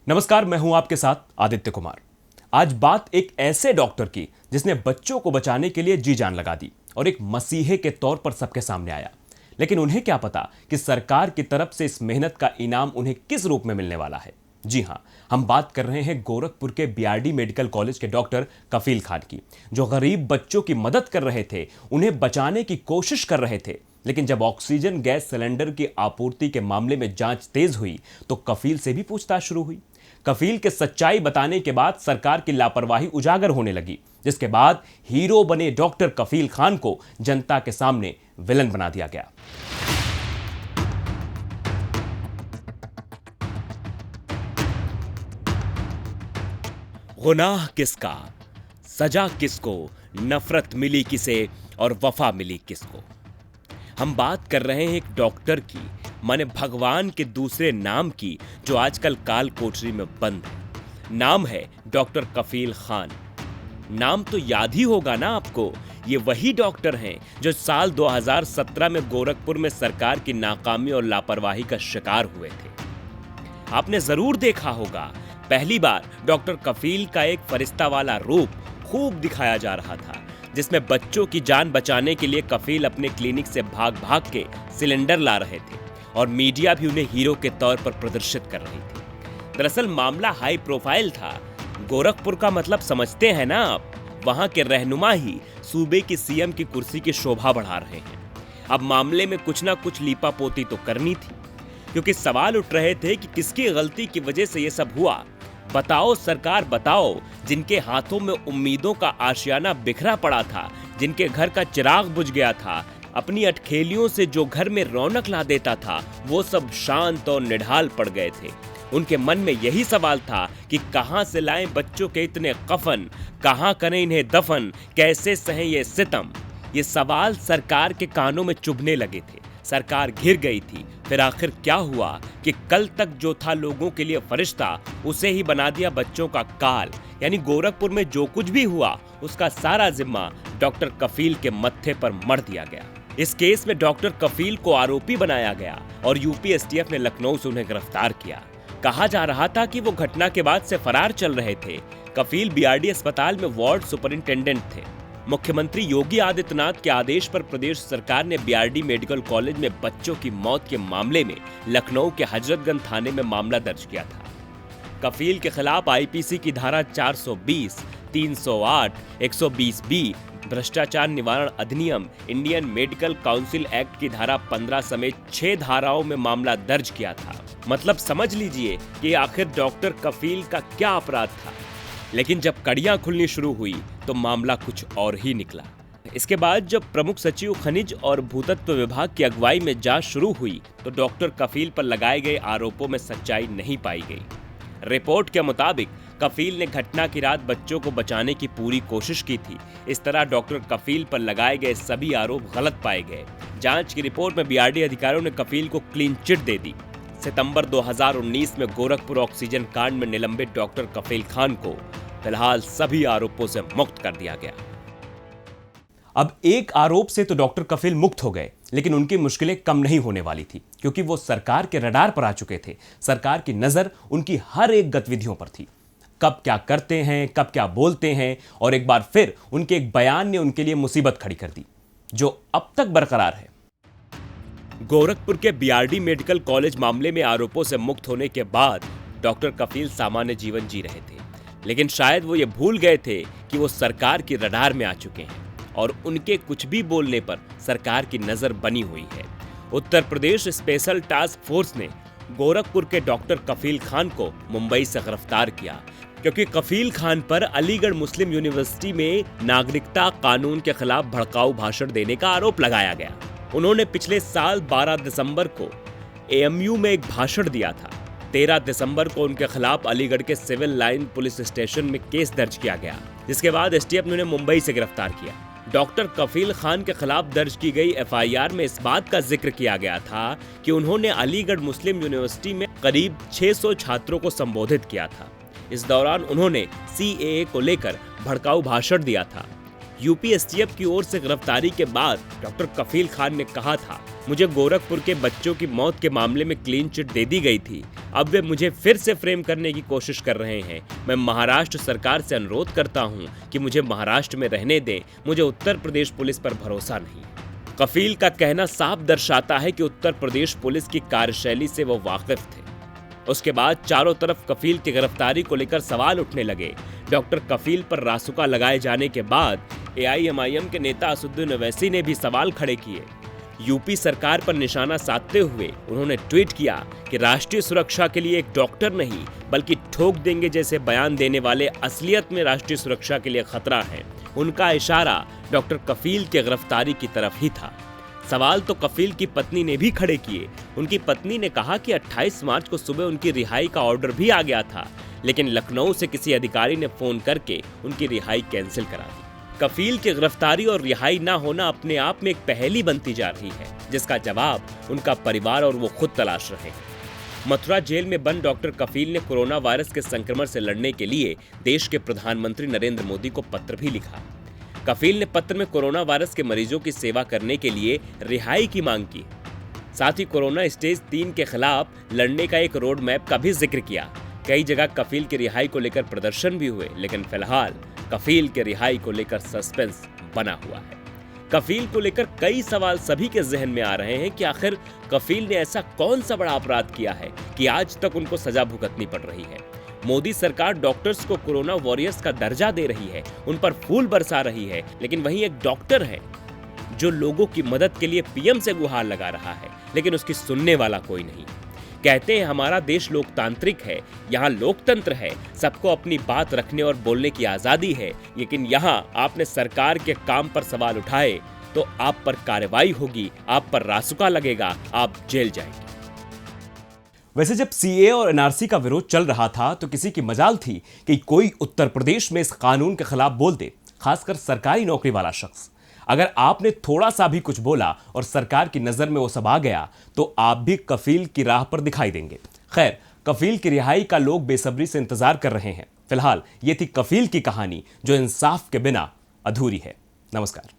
नमस्कार, मैं हूं आपके साथ आदित्य कुमार। आज बात एक ऐसे डॉक्टर की जिसने बच्चों को बचाने के लिए जी जान लगा दी और एक मसीहे के तौर पर सबके सामने आया। लेकिन उन्हें क्या पता कि सरकार की तरफ से इस मेहनत का इनाम उन्हें किस रूप में मिलने वाला है। जी हां, हम बात कर रहे हैं गोरखपुर के बीआरडी मेडिकल कॉलेज के डॉक्टर कफील खान की, जो गरीब बच्चों की मदद कर रहे थे, उन्हें बचाने की कोशिश कर रहे थे। लेकिन जब ऑक्सीजन गैस सिलेंडर की आपूर्ति के मामले में जांच तेज हुई तो कफील से भी पूछताछ शुरू हुई। कफील के सच्चाई बताने के बाद सरकार की लापरवाही उजागर होने लगी, जिसके बाद हीरो बने डॉक्टर कफील खान को जनता के सामने विलन बना दिया गया। गुनाह किसका, सजा किसको, नफरत मिली किसे और वफा मिली किसको। हम बात कर रहे हैं एक डॉक्टर की, माने भगवान के दूसरे नाम की, जो आजकल काल कोठरी में बंद है। नाम है डॉक्टर कफील खान। नाम तो याद ही होगा ना आपको। ये वही डॉक्टर हैं जो साल 2017 में गोरखपुर में सरकार की नाकामी और लापरवाही का शिकार हुए थे। आपने जरूर देखा होगा, पहली बार डॉक्टर कफील का एक फरिश्ता वाला रूप खूब दिखाया जा रहा था, जिसमें बच्चों की जान बचाने के लिए कफील अपने क्लिनिक से भाग भाग के सिलेंडर ला रहे थे और मीडिया भी उन्हें हीरो के तौर पर प्रदर्शित कर रही थी। दरअसल मामला हाई प्रोफाइल था। गोरखपुर का मतलब समझते हैं ना आप। वहां के रहनुमा ही सूबे की सीएम की कुर्सी की शोभा बढ़ा रहे हैं। अब मामले में कुछ ना कुछ लीपापोती तो करनी थी, क्योंकि सवाल उठ रहे थे कि किसकी गलती की वजह से ये सब हुआ। बताओ सरकार, बताओ, जिनके हाथों में उम्मीदों का आशियाना बिखरा पड़ा था, जिनके घर का चिराग बुझ गया था, अपनी अटखेलियों से जो घर में रौनक ला देता था, वो सब शांत और निढाल पड़ गए थे। उनके मन में यही सवाल था कि कहां से लाएं बच्चों के इतने कफन, कहां करें इन्हें दफन, कैसे सहें ये सितम। ये सवाल सरकार के कानों में चुभने लगे थे। सरकार घिर गई थी। फिर आखिर क्या हुआ कि कल तक जो था लोगों के लिए फरिश्ता, उसे ही बना दिया बच्चों का काल। यानी गोरखपुर में जो कुछ भी हुआ, उसका सारा जिम्मा डॉक्टर कफील के मत्थे पर मढ़ दिया गया। इस केस में डॉक्टर कफील को आरोपी बनाया गया और यूपी एसटीएफ ने लखनऊ से उन्हें गिरफ्तार किया। कहा जा रहा था कि वो घटना के बाद से फरार चल रहे थे। कफील बीआरडी अस्पताल में वार्ड सुपरिंटेंडेंट थे। मुख्यमंत्री योगी आदित्यनाथ के आदेश पर प्रदेश सरकार ने बीआरडी मेडिकल कॉलेज में बच्चों की मौत के मामले में लखनऊ के हजरतगंज थाने में मामला दर्ज किया था। कफील के खिलाफ आईपीसी की धारा 420, 308, 120B, भ्रष्टाचार निवारण अधिनियम, इंडियन मेडिकल काउंसिल एक्ट की धारा 15 समेत 6 धाराओं में मामला दर्ज किया था। मतलब समझ लीजिए कि आखिर डॉक्टर कफील का क्या अपराध था। लेकिन जब कड़ियां खुलनी शुरू हुई तो मामला कुछ और ही निकला। इसके बाद जब प्रमुख सचिव खनिज और भूतत्व विभाग की अगुवाई में जांच शुरू हुई तो डॉक्टर कफील पर लगाए गए आरोपों में सच्चाई नहीं पाई गई। रिपोर्ट के मुताबिक कफील ने घटना की रात बच्चों को बचाने की पूरी कोशिश की थी। इस तरह डॉक्टर कफील पर लगाए गए सभी आरोप गलत पाए गए। जांच की रिपोर्ट में बीआरडी अधिकारियों ने कफील को क्लीन चिट दे दी। सितंबर 2019 में गोरखपुर ऑक्सीजन कांड में निलंबित डॉक्टर कफील खान को फिलहाल सभी आरोपों से मुक्त कर दिया गया। अब एक आरोप से तो डॉक्टर कफील मुक्त हो गए, लेकिन उनकी मुश्किलें कम नहीं होने वाली थी, क्योंकि वो सरकार के रडार पर आ चुके थे। सरकार की नजर उनकी हर एक गतिविधियों पर थी। कब क्या करते हैं, कब क्या बोलते हैं, और एक बार फिर उनके एक बयान ने उनके लिए मुसीबत खड़ी कर दी, जो अब तक बरकरार है। गोरखपुर के बीआरडी मेडिकल कॉलेज मामले में आरोपों से मुक्त होने के बाद डॉक्टर कफील सामान्य जीवन जी रहे थे, लेकिन शायद वो ये भूल गए थे कि वो सरकार की रडार में आ चुके हैं और उनके कुछ भी बोलने पर सरकार की नजर बनी हुई है। Uttar Pradesh special task force ने गोरखपुर के डॉक्टर कफील खान को मुंबई से गिरफ्तार किया, क्योंकि कफील खान पर अलीगढ़ मुस्लिम यूनिवर्सिटी में नागरिकता कानून के खिलाफ भड़काऊ भाषण देने का आरोप लगाया गया। उन्होंने पिछले साल 12 दिसंबर को एएमयू में एक भाषण दिया था। 13 दिसंबर को उनके खिलाफ अलीगढ़ के सिविल लाइन पुलिस स्टेशन में केस दर्ज किया गया, जिसके बाद एसटीएफ ने उन्हें मुंबई से गिरफ्तार किया। डॉक्टर कफील खान के खिलाफ दर्ज की गई एफआईआर में इस बात का जिक्र किया गया था कि उन्होंने अलीगढ़ मुस्लिम यूनिवर्सिटी में करीब 600 छात्रों को संबोधित किया था। इस दौरान उन्होंने सीएए को लेकर भड़काऊ भाषण दिया था। यूपी एसटीएफ की ओर से गिरफ्तारी के बाद डॉक्टर कफील खान ने कहा था, मुझे गोरखपुर के बच्चों की मौत के मामले में क्लीन चिट दे दी गई थी, अब वे मुझे फिर से फ्रेम करने की कोशिश कर रहे हैं। मैं महाराष्ट्र सरकार से अनुरोध करता हूं कि मुझे महाराष्ट्र में रहने दें। मुझे उत्तर प्रदेश पुलिस पर भरोसा नहीं। कफील का कहना साफ दर्शाता है कि उत्तर प्रदेश पुलिस की कार्यशैली से वो वाकिफ थे। उसके बाद चारों तरफ कफील की गिरफ्तारी को लेकर सवाल उठने लगे। डॉक्टर कफील पर रासुका लगाए जाने के बाद एआईएमआईएम के नेता असदुद्दीन ओवैसी ने भी सवाल खड़े किए। यूपी सरकार पर निशाना साधते हुए उन्होंने ट्वीट किया कि राष्ट्रीय सुरक्षा के लिए एक डॉक्टर नहीं बल्कि ठोक देंगे जैसे बयान देने वाले असलियत में राष्ट्रीय सुरक्षा के लिए खतरा है। उनका इशारा डॉक्टर कफील की गिरफ्तारी की तरफ ही था। सवाल तो कफील की पत्नी ने भी खड़े किए। उनकी पत्नी ने कहा कि 28 मार्च को सुबह उनकी रिहाई का ऑर्डर भी आ गया था, लेकिन लखनऊ से किसी अधिकारी ने फोन करके उनकी रिहाई कैंसिल करा दी। कफील की गिरफ्तारी और रिहाई ना होना अपने आप में एक पहेली बनती जा रही है, जिसका जवाब उनका परिवार और वो खुद तलाश रहे हैं। मथुरा जेल में बंद डॉक्टर कफील ने कोरोना वायरस के संक्रमण से लड़ने के लिए देश के प्रधानमंत्री नरेंद्र मोदी को पत्र भी लिखा। कफील ने पत्र में कोरोना वायरस के मरीजों की सेवा करने के लिए रिहाई की मांग की। साथ ही कोरोना स्टेज 3 के खिलाफ लड़ने का एक रोड मैप का भी जिक्र किया। कई जगह कफील की रिहाई को लेकर प्रदर्शन भी हुए, लेकिन फिलहाल कफील के रिहाई को लेकर सस्पेंस बना हुआ है। कफील को लेकर कई सवाल सभी के जहन में आ रहे हैं कि आखिर कफील ने ऐसा कौन सा बड़ा अपराध किया है कि आज तक उनको सजा भुगतनी पड़ रही है। मोदी सरकार डॉक्टर्स को कोरोना वॉरियर्स का दर्जा दे रही है, उन पर फूल बरसा रही है, लेकिन वहीं एक डॉक्टर है जो लोगों की मदद के लिए पीएम से गुहार लगा रहा है, लेकिन उसकी सुनने वाला कोई नहीं। कहते हैं हमारा देश लोकतांत्रिक है, यहाँ लोकतंत्र है, सबको अपनी बात रखने और बोलने की आजादी है, लेकिन यहाँ आपने सरकार के काम पर सवाल उठाए तो आप पर कार्रवाई होगी, आप पर रासुका लगेगा, आप जेल जाएंगे। वैसे जब सीए और एनआरसी का विरोध चल रहा था तो किसी की मजाल थी कि कोई उत्तर प्रदेश में इस कानून के खिलाफ बोल दे, खासकर सरकारी नौकरी वाला शख्स। अगर आपने थोड़ा सा भी कुछ बोला और सरकार की नजर में वो सब आ गया तो आप भी कफील की राह पर दिखाई देंगे। खैर, कफील की रिहाई का लोग बेसब्री से इंतजार कर रहे हैं। फिलहाल ये थी कफील की कहानी जो इंसाफ के बिना अधूरी है। नमस्कार।